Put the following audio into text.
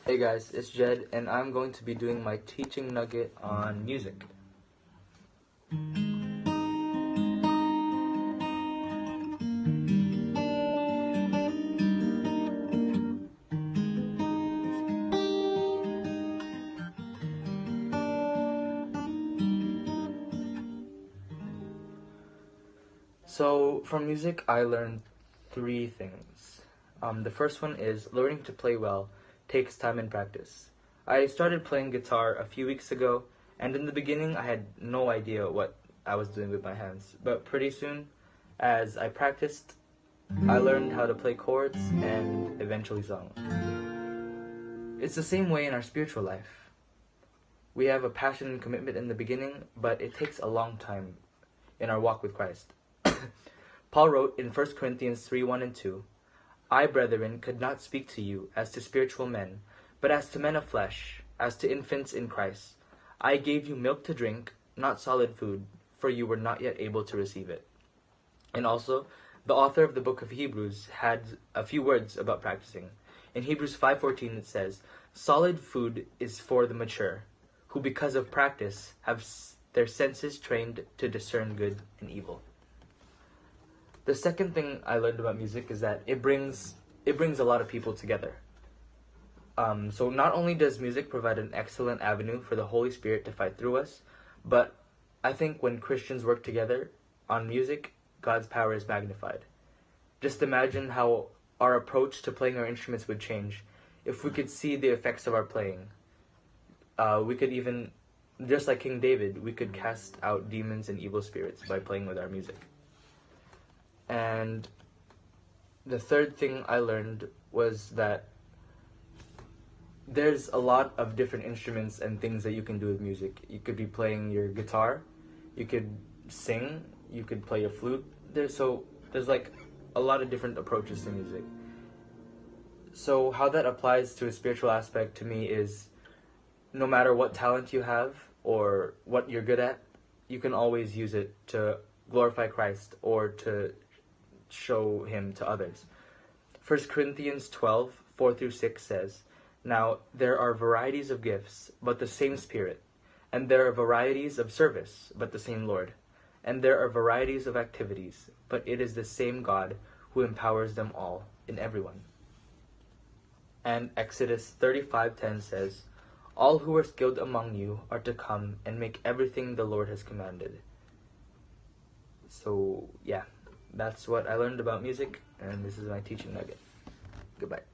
Hey guys, it's Jed, and I'm going to be doing my teaching nugget on music. So, from music, I learned three things. The first one is learning to play well takes time and practice. I started playing guitar a few weeks ago, and in the beginning, I had no idea what I was doing with my hands. But pretty soon, as I practiced, I learned how to play chords and eventually sung. It's the same way in our spiritual life. We have a passion and commitment in the beginning, but it takes a long time in our walk with Christ. Paul wrote in 1 Corinthians 3:1 and 2, I, brethren, could not speak to you as to spiritual men, but as to men of flesh, as to infants in Christ. I gave you milk to drink, not solid food, for you were not yet able to receive it. And also, the author of the book of Hebrews had a few words about practicing. In Hebrews 5:14 it says, solid food is for the mature, who because of practice have their senses trained to discern good and evil. The second thing I learned about music is that it brings a lot of people together. So not only does music provide an excellent avenue for the Holy Spirit to fight through us, but I think when Christians work together on music, God's power is magnified. Just imagine how our approach to playing our instruments would change if we could see the effects of our playing. We could even, just like King David, we could cast out demons and evil spirits by playing with our music. And the third thing I learned was that there's a lot of different instruments and things that you can do with music. You could be playing your guitar, you could sing, you could play a flute. There's like a lot of different approaches to music. So how that applies to a spiritual aspect to me is no matter what talent you have or what you're good at, you can always use it to glorify Christ or to show him to others. 1 Corinthians 12:4-6 says, now there are varieties of gifts, but the same Spirit. And there are varieties of service, but the same Lord. And there are varieties of activities, but it is the same God who empowers them all in everyone. And Exodus 35:10 says, all who are skilled among you are to come and make everything the Lord has commanded. So yeah, that's what I learned about music, and this is my teaching nugget. Goodbye.